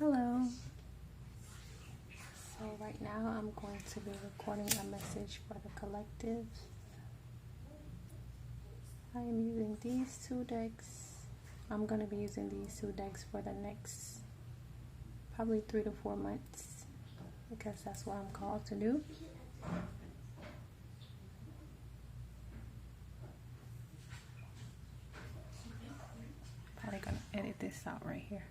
Hello. So right now I'm going to be recording a message for the collective. I am using these two decks. I'm going to be using these two decks for the next probably 3 to 4 months because that's what I'm called to do. Probably going to edit this out right here.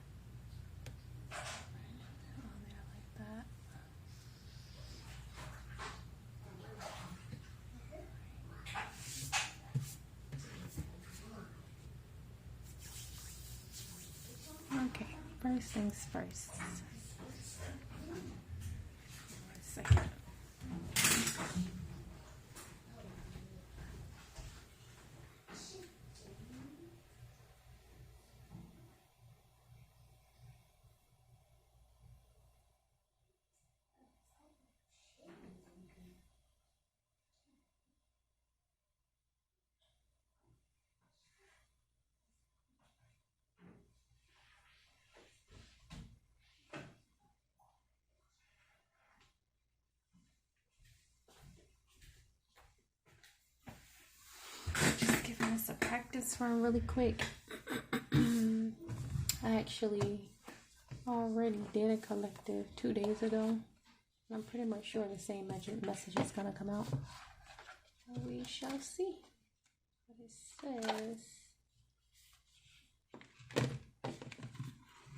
Okay, first things first. 1 second. Just giving us a practice run really quick. I actually already did a collective 2 days ago. I'm pretty much sure the same message is going to come out. We shall see what it says.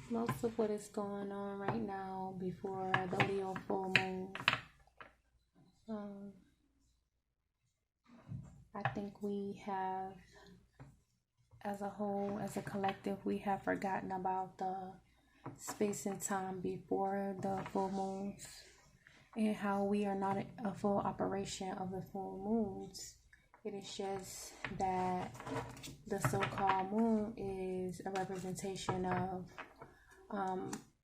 Most of what is going on right now before the Leo full moon, I think we have, as a whole, as a collective, we have forgotten about the space and time before the full moons and how we are not a full operation of the full moons. It is just that the so-called moon is a representation of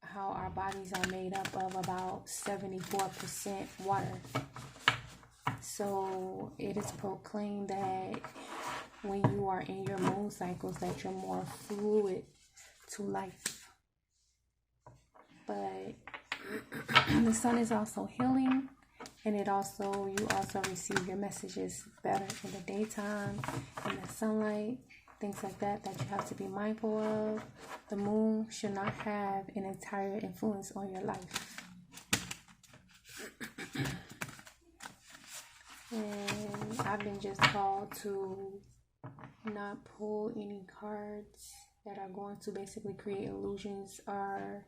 how our bodies are made up of about 74% water. So it is proclaimed that when you are in your moon cycles that you're more fluid to life. But the sun is also healing, and you also receive your messages better in the daytime, in the sunlight, things like that you have to be mindful of. The moon should not have an entire influence on your life. And I've been just called to not pull any cards that are going to basically create illusions or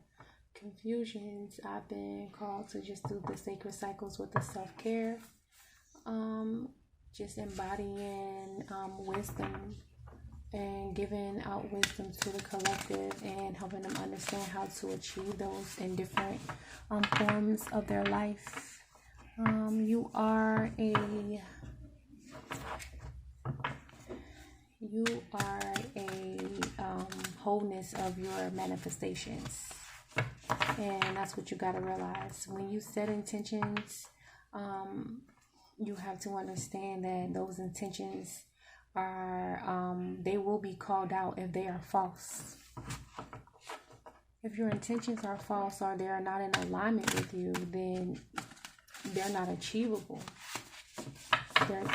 confusions. I've been called to just do the sacred cycles with the self-care, just embodying wisdom and giving out wisdom to the collective and helping them understand how to achieve those in different forms of their life. You are a wholeness of your manifestations, and that's what you got to realize. When you set intentions, you have to understand that those intentions are they will be called out if they are false. If your intentions are false or they are not in alignment with you, then they're not achievable.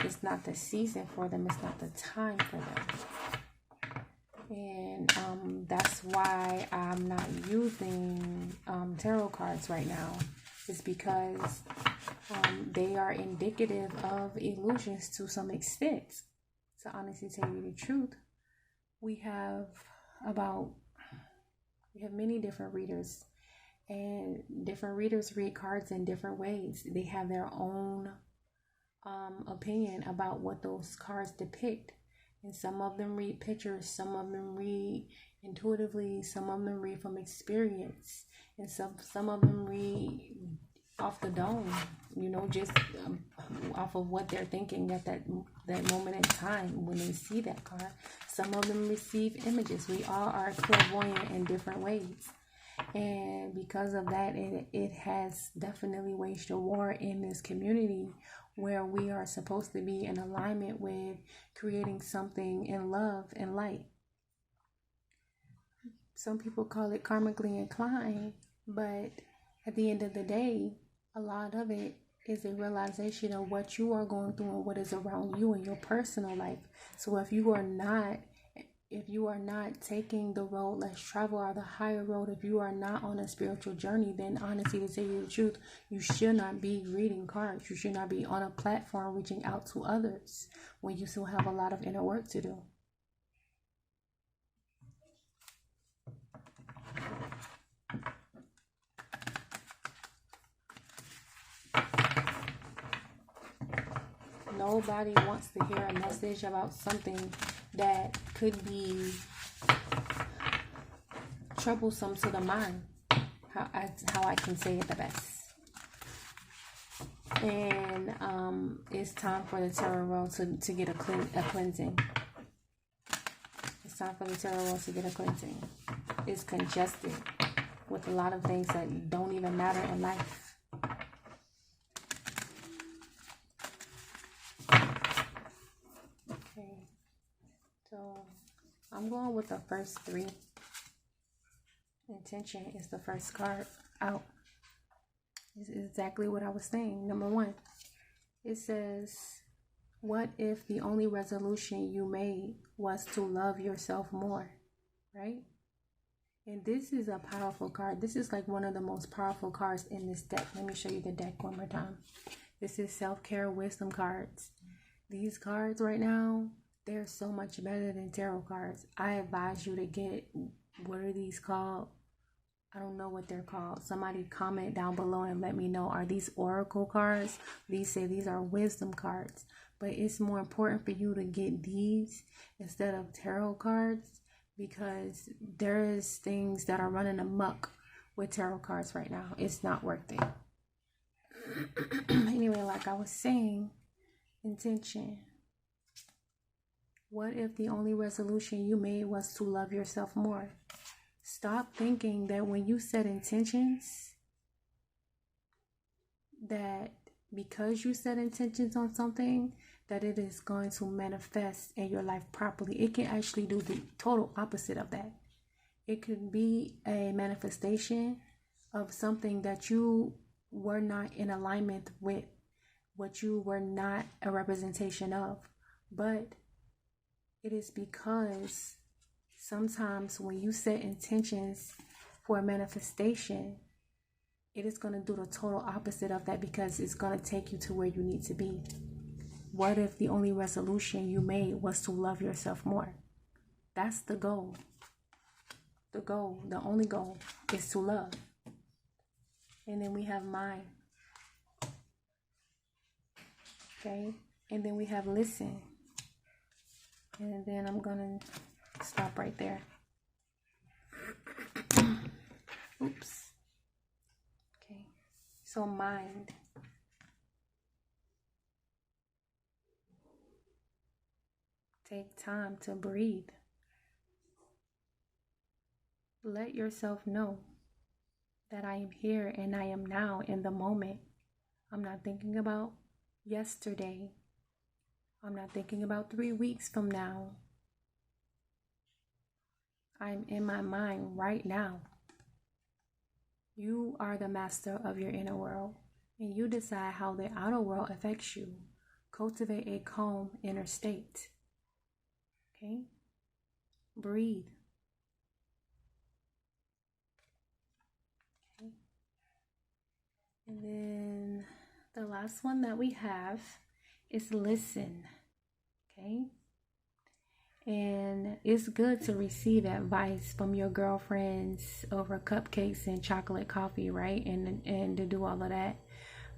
It's not the season for them. It's not the time for them. And that's why I'm not using tarot cards right now. It's because they are indicative of illusions to some extent. To honestly tell you the truth, we have many different readers, and different readers read cards in different ways. They have their own opinion about what those cards depict, and some of them read pictures, some of them read intuitively, some of them read from experience, and some of them read off the dome, just off of what they're thinking at that moment in time when they see that card. Some of them receive images. We all are clairvoyant in different ways. And because of that, it has definitely waged a war in this community where we are supposed to be in alignment with creating something in love and light. Some people call it karmically inclined, But at the end of the day, a lot of it is a realization of what you are going through and what is around you in your personal life. So if you are not taking the road less traveled or the higher road, if you are not on a spiritual journey, then honestly, to tell you the truth, you should not be reading cards. You should not be on a platform reaching out to others when you still have a lot of inner work to do. Nobody wants to hear a message about something that could be troublesome to the mind. How I can say it the best. And it's time for the tarot world to get a cleansing. It's time for the tarot world to get a cleansing. It's congested with a lot of things that don't even matter in life. So I'm going with the first three. Intention is the first card out. It's exactly what I was saying. Number one, it says, what if the only resolution you made was to love yourself more? Right? And this is a powerful card. This is like one of the most powerful cards in this deck. Let me show you the deck one more time. This is self-care wisdom cards. These cards right now, they're so much better than tarot cards. I advise you to get, what are these called? I don't know what they're called. Somebody comment down below and let me know. Are these oracle cards? These say these are wisdom cards. But it's more important for you to get these instead of tarot cards, because there's things that are running amok with tarot cards right now. It's not worth it. Anyway, like I was saying, intention. What if the only resolution you made was to love yourself more? Stop thinking that when you set intentions, that because you set intentions on something, that it is going to manifest in your life properly. It can actually do the total opposite of that. It could be a manifestation of something that you were not in alignment with, what you were not a representation of. But it is because sometimes when you set intentions for a manifestation, it is going to do the total opposite of that, because it's going to take you to where you need to be. What if the only resolution you made was to love yourself more? That's the goal. The goal, the only goal, is to love. And then we have mind. Okay? And then we have listen. And then I'm going to stop right there. Oops. Okay. So mind. Take time to breathe. Let yourself know that I am here and I am now in the moment. I'm not thinking about yesterday. I'm not thinking about 3 weeks from now. I'm in my mind right now. You are the master of your inner world, and you decide how the outer world affects you. Cultivate a calm inner state. Okay? Breathe. Okay. And then the last one that we have is listen. Okay? And it's good to receive advice from your girlfriends over cupcakes and chocolate coffee, right? And to do all of that.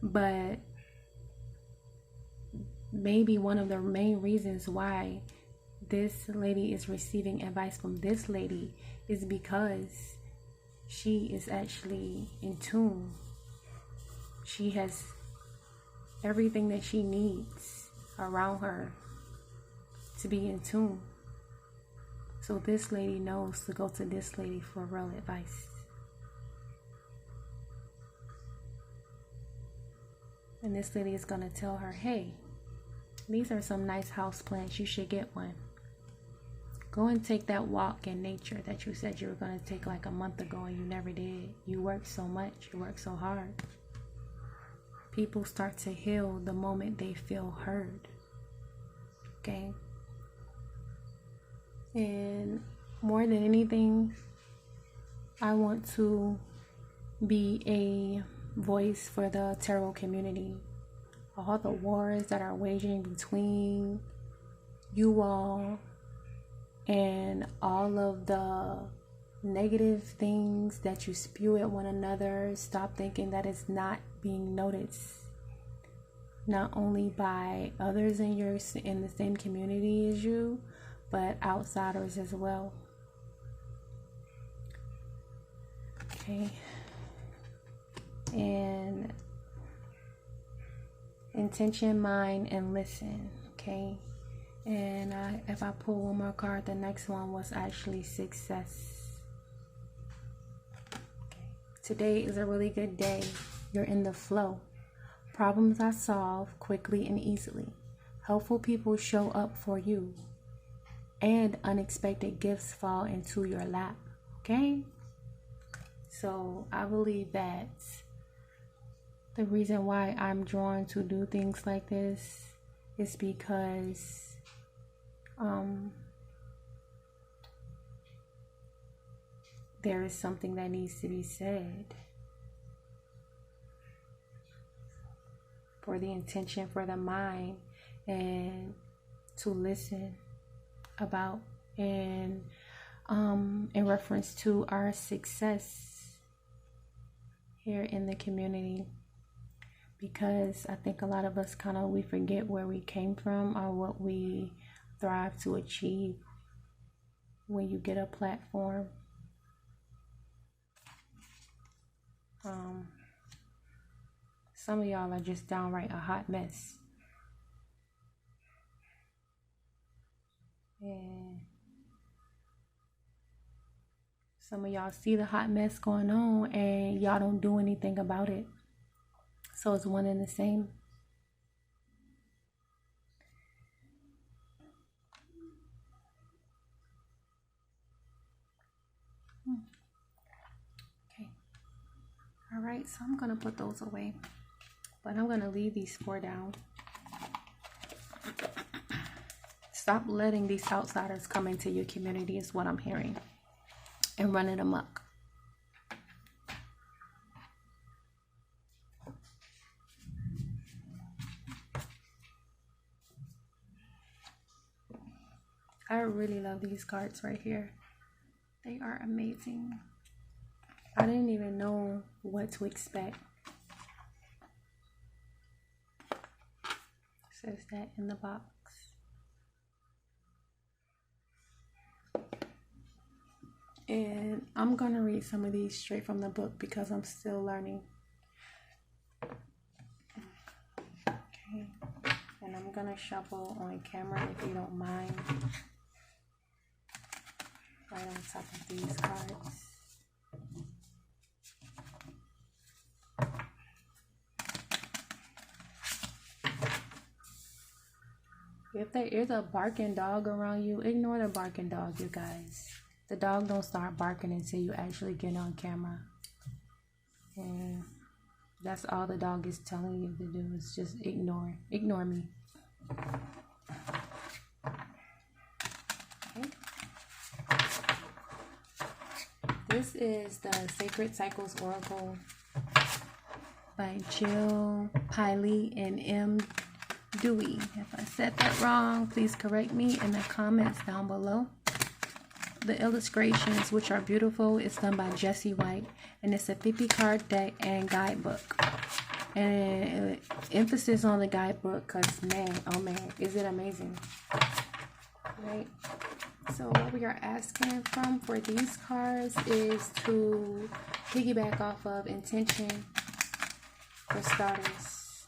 But maybe one of the main reasons why this lady is receiving advice from this lady is because she is actually in tune. She has everything that she needs around her to be in tune. So this lady knows to go to this lady for real advice. And this lady is going to tell her, hey, these are some nice house plants. You should get one. Go and take that walk in nature that you said you were going to take like a month ago and you never did. You worked so much. You worked so hard. People start to heal the moment they feel heard. Okay? And more than anything, I want to be a voice for the tarot community. All the wars that are waging between you all and all of the negative things that you spew at one another, stop thinking that it's not being noticed. Not only by others in the same community as you, but outsiders as well. Okay. And intention, mind, and listen. Okay. And if I pull one more card, the next one was actually success. Okay. Today is a really good day. You're in the flow. Problems are solved quickly and easily. Helpful people show up for you. And unexpected gifts fall into your lap. Okay? So I believe that the reason why I'm drawn to do things like this is because there is something that needs to be said for the intention, for the mind, and to listen about, and in reference to our success here in the community. Because I think a lot of us we forget where we came from or what we thrive to achieve when you get a platform. Some of y'all are just downright a hot mess. And some of y'all see the hot mess going on and y'all don't do anything about it. So it's one and the same. Okay. All right, so I'm going to put those away. But I'm going to leave these 4 down. Stop letting these outsiders come into your community is what I'm hearing. And run it amok. I really love these cards right here. They are amazing. I didn't even know what to expect. It says that in the box. And I'm going to read some of these straight from the book because I'm still learning. Okay. And I'm going to shuffle on camera if you don't mind. Right on top of these cards. If there is a barking dog around you, ignore the barking dog, you guys. The dog don't start barking until you actually get on camera. And that's all the dog is telling you to do is just ignore me. Okay. This is the Sacred Cycles Oracle by Jill Piley and M. Dewey. If I said that wrong, please correct me in the comments down below. The illustrations, which are beautiful, is done by Jesse White, and it's a 50 card deck and guidebook. And emphasis on the guidebook because man, oh man, is it amazing. Right? So what we are asking for these cards is to piggyback off of intention for starters.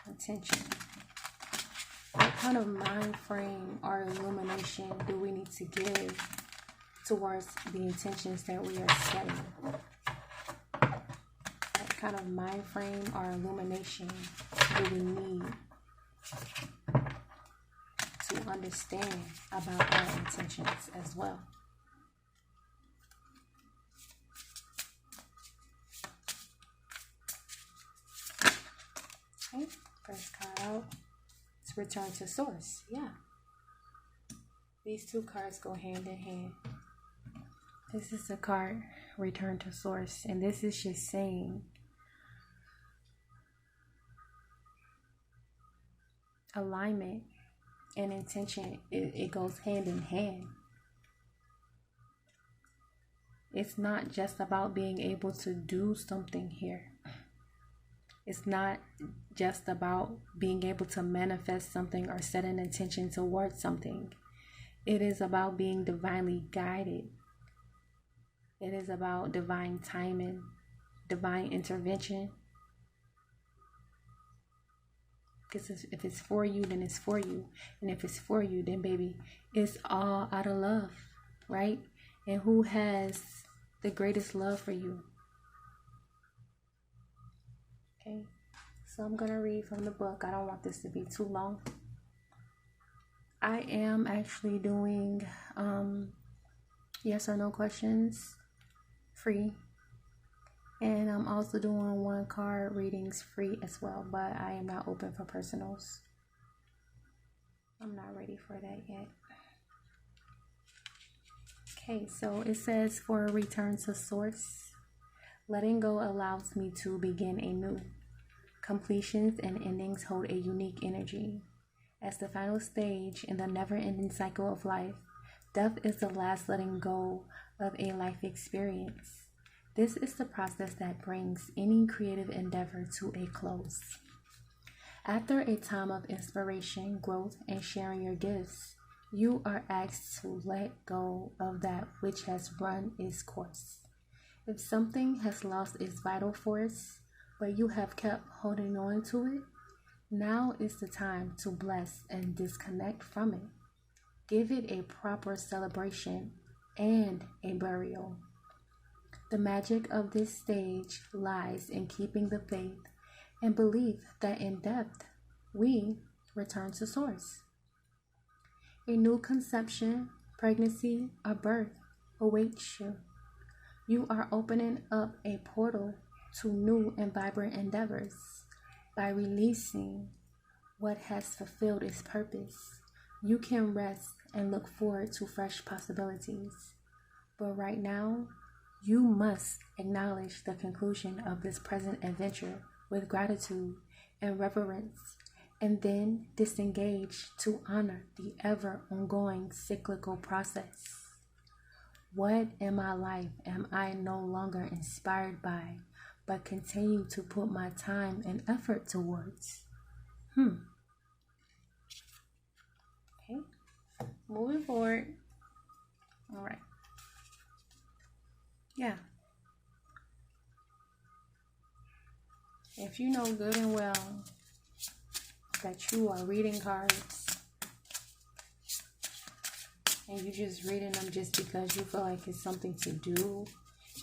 Intention. What kind of mind frame or illumination do we need to give towards the intentions that we are setting? What kind of mind frame or illumination do we need to understand about our intentions as well. Okay, first card out. It's return to source. Yeah. These two cards go hand in hand. This is the card, return to source. And this is just saying alignment and intention, it goes hand in hand. It's not just about being able to do something here. It's not just about being able to manifest something or set an intention towards something. It is about being divinely guided. It is about divine timing, divine intervention. Because if it's for you, then it's for you. And if it's for you, then baby, it's all out of love, right? And who has the greatest love for you? Okay, so I'm going to read from the book. I don't want this to be too long. I am actually doing yes or no questions free. And I'm also doing 1 card readings free as well, but I am not open for personals. I'm not ready for that yet. Okay, so it says for a return to source, letting go allows me to begin anew. Completions and endings hold a unique energy. As the final stage in the never-ending cycle of life, death is the last letting go of a life experience. This is the process that brings any creative endeavor to a close. After a time of inspiration, growth, and sharing your gifts, you are asked to let go of that which has run its course. If something has lost its vital force, but you have kept holding on to it, now is the time to bless and disconnect from it. Give it a proper celebration and a burial. The magic of this stage lies in keeping the faith and belief that in death we return to source. A new conception, pregnancy, or birth awaits you. You are opening up a portal to new and vibrant endeavors by releasing what has fulfilled its purpose. You can rest and look forward to fresh possibilities. But right now, you must acknowledge the conclusion of this present adventure with gratitude and reverence, and then disengage to honor the ever-ongoing cyclical process. What in my life am I no longer inspired by, but continue to put my time and effort towards? Okay, moving forward. All right. Yeah. If you know good and well that you are reading cards and you just reading them just because you feel like it's something to do,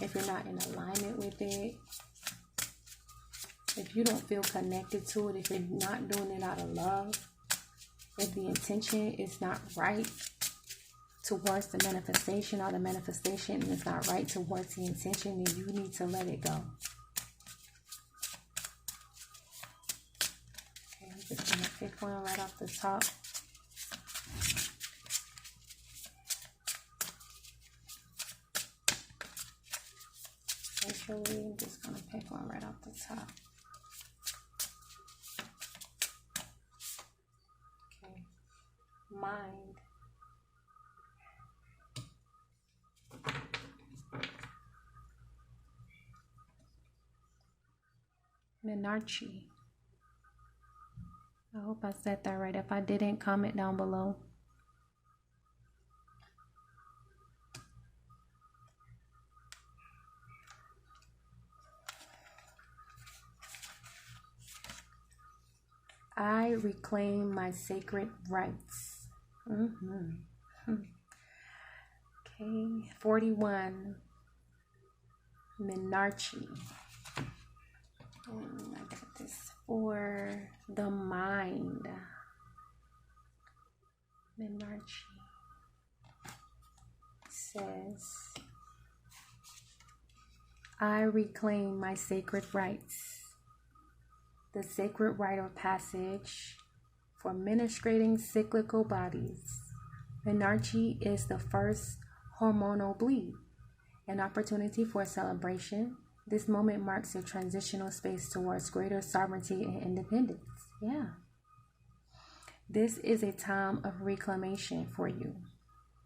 if you're not in alignment with it, if you don't feel connected to it, if you're not doing it out of love, if the intention is not right towards the manifestation, or the manifestation is not right towards the intention, then you need to let it go. Okay, I'm just going to pick one right off the top. Actually, I'm just going to pick one right off the top. Okay, mind. Menarche. I hope I said that right. If I didn't, comment down below. I reclaim my sacred rights. Okay, 41. Menarche. I got this for the mind. Menarche says, I reclaim my sacred rights. The sacred rite of passage for menstruating cyclical bodies. Menarche is the first hormonal bleed, an opportunity for celebration. This moment marks a transitional space towards greater sovereignty and independence. Yeah. This is a time of reclamation for you.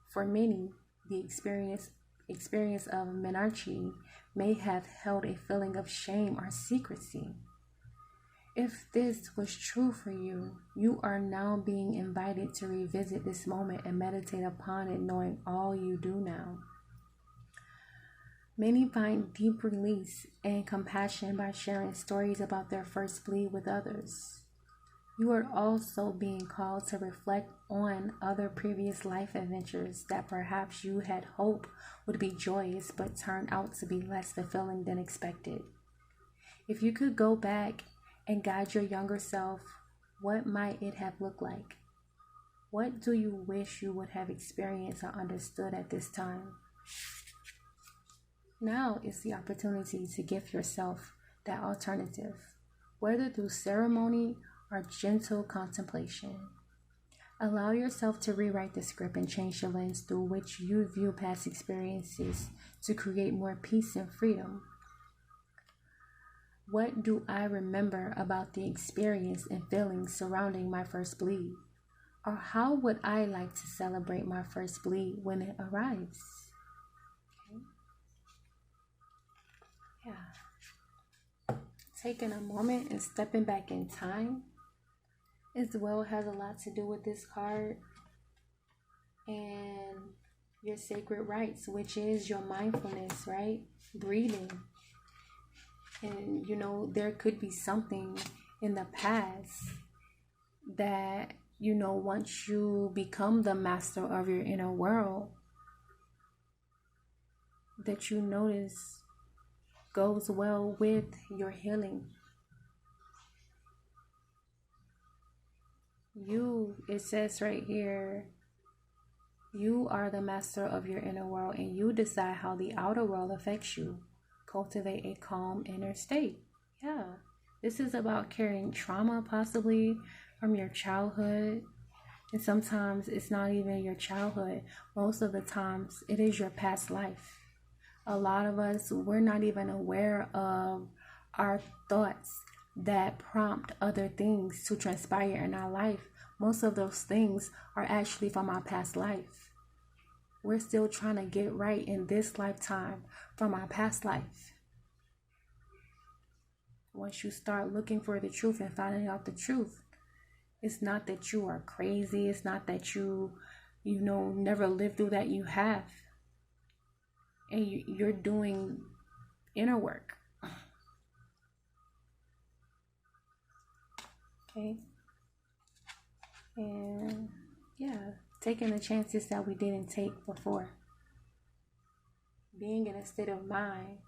For many, the experience of menarche may have held a feeling of shame or secrecy. If this was true for you, you are now being invited to revisit this moment and meditate upon it, knowing all you do now. Many find deep release and compassion by sharing stories about their first bleed with others. You are also being called to reflect on other previous life adventures that perhaps you had hoped would be joyous but turned out to be less fulfilling than expected. If you could go back and guide your younger self, what might it have looked like? What do you wish you would have experienced or understood at this time? Now is the opportunity to give yourself that alternative, whether through ceremony or gentle contemplation. Allow yourself to rewrite the script and change the lens through which you view past experiences to create more peace and freedom. What do I remember about the experience and feelings surrounding my first bleed? Or how would I like to celebrate my first bleed when it arrives? Okay. Yeah. Taking a moment and stepping back in time as well has a lot to do with this card and your sacred rights, which is your mindfulness, right? Breathing. And, there could be something in the past that, once you become the master of your inner world, that you notice goes well with your healing. It says right here, you are the master of your inner world and you decide how the outer world affects you. Cultivate a calm inner state. Yeah, this is about carrying trauma possibly from your childhood. And sometimes it's not even your childhood. Most of the times it is your past life. A lot of us, we're not even aware of our thoughts that prompt other things to transpire in our life. Most of those things are actually from our past life. We're still trying to get right in this lifetime from our past life. Once you start looking for the truth and finding out the truth, it's not that you are crazy. It's not that you never lived through that. You have. And you're doing inner work. Okay. And taking the chances that we didn't take before. Being in a state of mind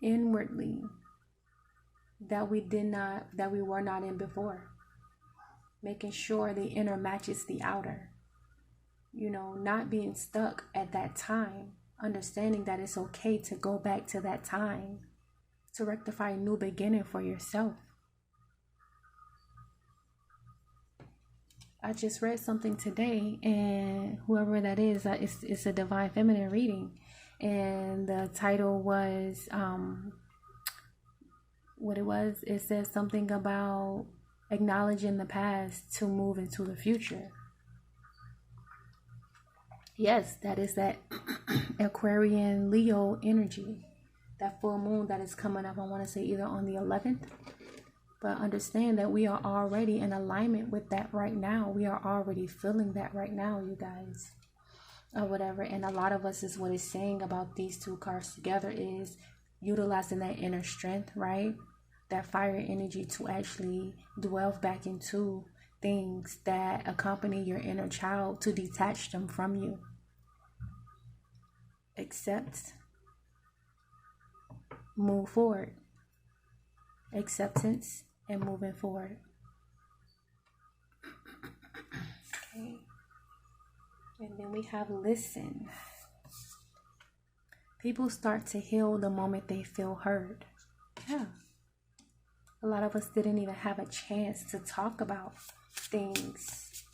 inwardly that we were not in before. Making sure the inner matches the outer. Not being stuck at that time. Understanding that it's okay to go back to that time to rectify a new beginning for yourself. I just read something today, and whoever that is, it's a Divine Feminine reading, and the title was it says something about acknowledging the past to move into the future. Yes, that is that Aquarian Leo energy, that full moon that is coming up. I want to say either on the 11th, but understand that we are already in alignment with that right now. We are already feeling that right now, you guys, or whatever. And a lot of us is what it's saying about these two cards together is utilizing that inner strength, right? That fire energy to actually delve back into things that accompany your inner child, to detach them from you. Accept, move forward. Acceptance and moving forward. Okay. And then we have listen. People start to heal the moment they feel heard. Yeah. A lot of us didn't even have a chance to talk about things,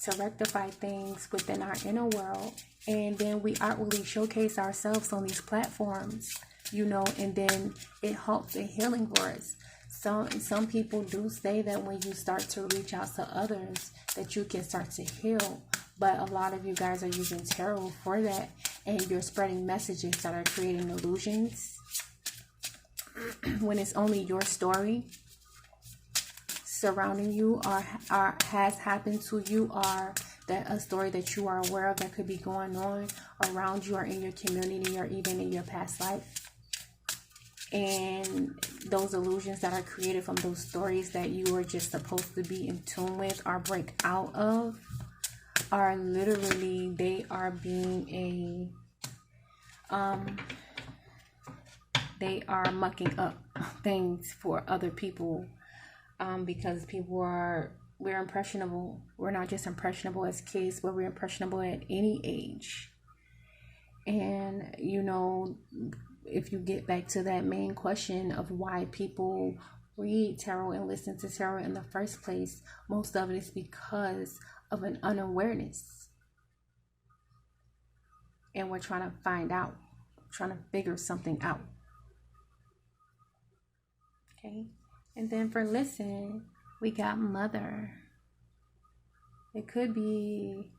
to rectify things within our inner world. And then we outwardly showcase ourselves on these platforms, and then it helps in healing for us. Some people do say that when you start to reach out to others, that you can start to heal. But a lot of you guys are using tarot for that, and you're spreading messages that are creating illusions when it's only your story surrounding you or has happened to you, or that a story that you are aware of that could be going on around you or in your community or even in your past life. And those illusions that are created from those stories that you are just supposed to be in tune with or break out of are literally, they are being they are mucking up things for other people, because we're impressionable. We're not just impressionable as kids, but we're impressionable at any age. And if you get back to that main question of why people read tarot and listen to tarot in the first place, most of it is because of an unawareness. And we're trying to find out, trying to figure something out. Okay. And then for listen, we got mother. It could be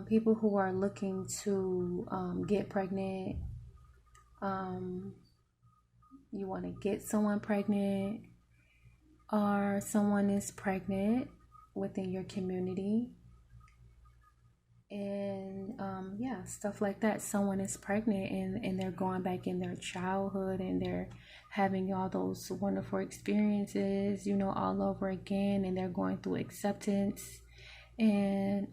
people who are looking to get pregnant. You want to get someone pregnant, or someone is pregnant within your community. And stuff like that. Someone is pregnant and they're going back in their childhood and they're having all those wonderful experiences, all over again, and they're going through acceptance and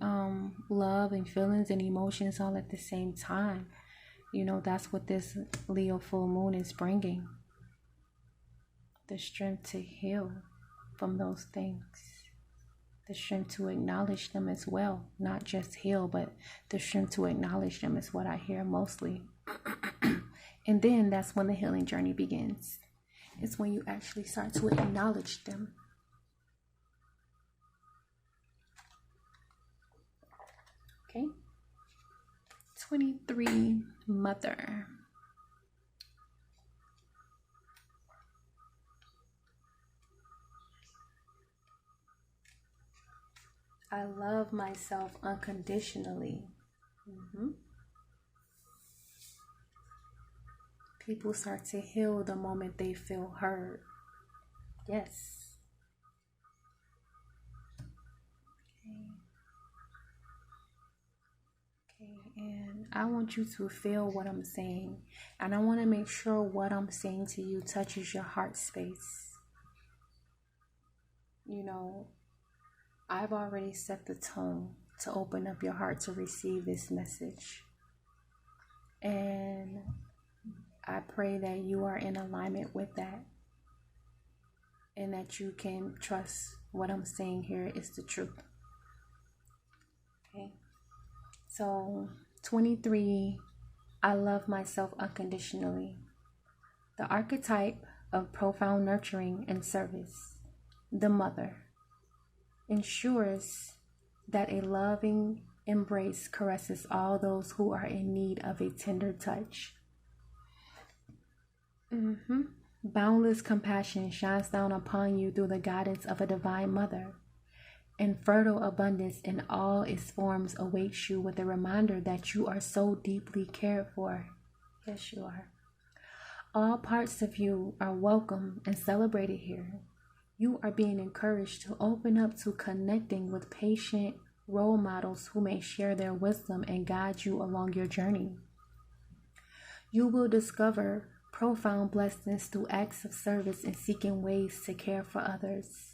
love and feelings and emotions all at the same time. That's what this Leo full moon is bringing. The strength to heal from those things. The strength to acknowledge them as well. Not just heal, but the strength to acknowledge them is what I hear mostly. And then that's when the healing journey begins. It's when you actually start to acknowledge them. Okay. 23, mother. I love myself unconditionally. People start to heal the moment they feel heard. Yes. Okay, and I want you to feel what I'm saying. And I want to make sure what I'm saying to you touches your heart space. I've already set the tone to open up your heart to receive this message. And I pray that you are in alignment with that. And that you can trust what I'm saying here is the truth. Okay. So, 23, I love myself unconditionally. The archetype of profound nurturing and service, the mother, ensures that a loving embrace caresses all those who are in need of a tender touch. Boundless compassion shines down upon you through the guidance of a divine mother, and fertile abundance in all its forms awaits you with a reminder that you are so deeply cared for. Yes, you are. All parts of you are welcome and celebrated here. You are being encouraged to open up to connecting with patient role models who may share their wisdom and guide you along your journey. You will discover profound blessings through acts of service and seeking ways to care for others.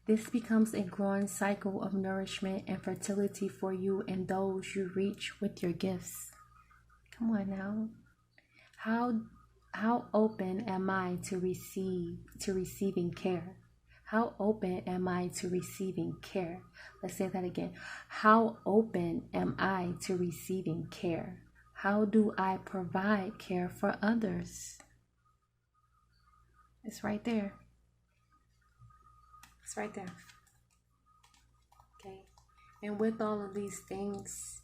This becomes a growing cycle of nourishment and fertility for you and those you reach with your gifts. Come on now. How open am I to receiving care? How open am I to receiving care? Let's say that again. How open am I to receiving care? How do I provide care for others? It's right there. It's right there. Okay. And with all of these things,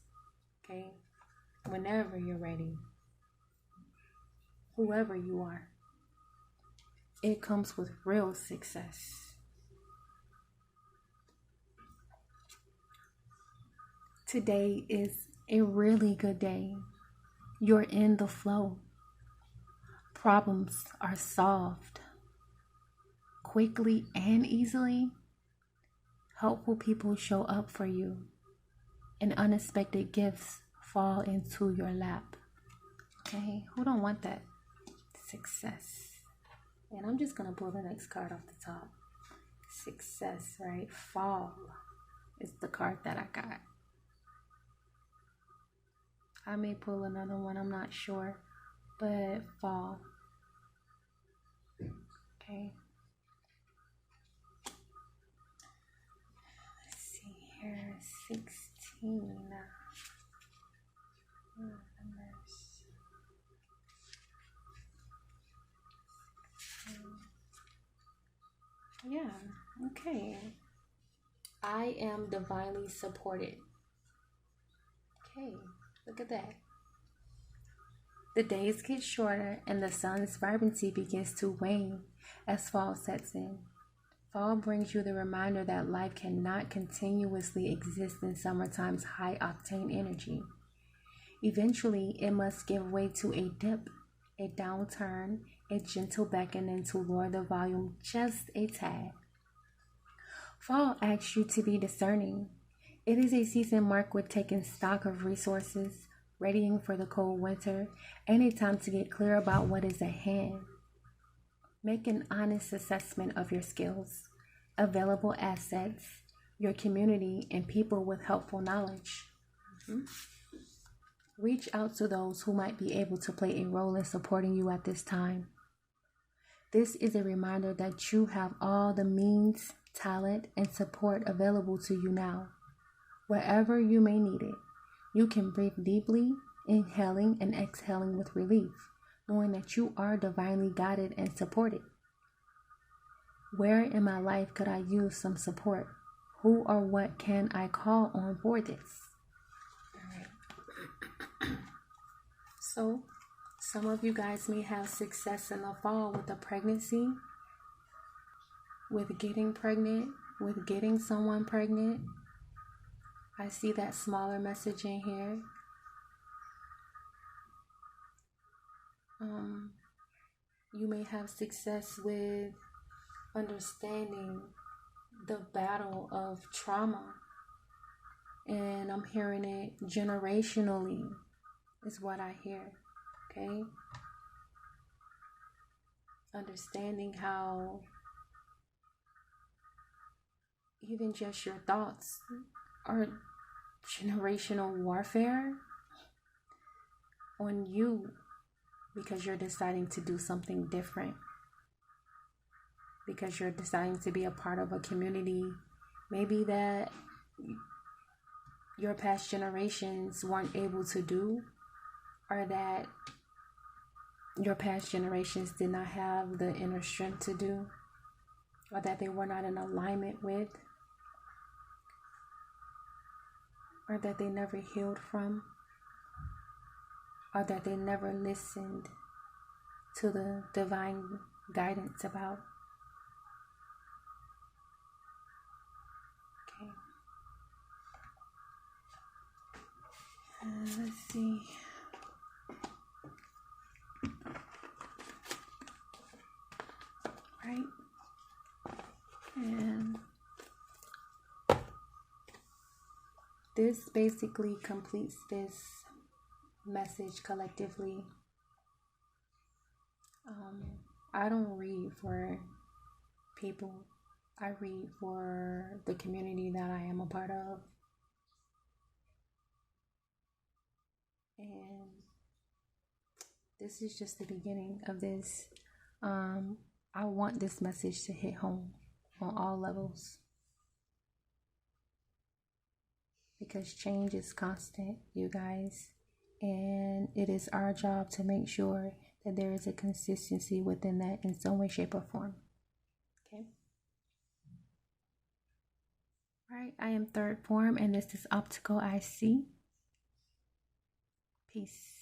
okay, whenever you're ready, whoever you are, it comes with real success. Today is a really good day. You're in the flow. Problems are solved quickly and easily. Helpful people show up for you, and unexpected gifts fall into your lap. Okay, who don't want that? Success. And I'm just gonna pull the next card off the top. Success, right? Fall is the card that I got. I may pull another one, I'm not sure, but fall. Okay. Let's see here. 16. Yeah, okay. I am divinely supported. Okay, look at that. The days get shorter and the sun's vibrancy begins to wane as fall sets in. Fall brings you the reminder that life cannot continuously exist in summertime's high octane energy. Eventually, it must give way to a dip, a downturn, a gentle beckoning to lower the volume just a tad. Fall asks you to be discerning. It is a season marked with taking stock of resources, readying for the cold winter, and a time to get clear about what is at hand. Make an honest assessment of your skills, available assets, your community, and people with helpful knowledge. Reach out to those who might be able to play a role in supporting you at this time. This is a reminder that you have all the means, talent, and support available to you now. Wherever you may need it, you can breathe deeply, inhaling and exhaling with relief, knowing that you are divinely guided and supported. Where in my life could I use some support? Who or what can I call on for this? All right. So, some of you guys may have success in the fall with a pregnancy, with getting pregnant, with getting someone pregnant. I see that smaller message in here. You may have success with understanding the battle of trauma. And I'm hearing it generationally is what I hear. Okay? Understanding how even just your thoughts are generational warfare on you because you're deciding to do something different, because you're deciding to be a part of a community maybe that your past generations weren't able to do, or that your past generations did not have the inner strength to do, or that they were not in alignment with, or that they never healed from, or that they never listened to the divine guidance about. Okay. Let's see. Right. And this basically completes this message collectively. I don't read for people. I read for the community that I am a part of. And this is just the beginning of this. I want this message to hit home. on all levels. Because change is constant, you guys. And it is our job to make sure that there is a consistency within that in some way, shape, or form. Okay. All right, I am third form, and this is Optical IC. Peace.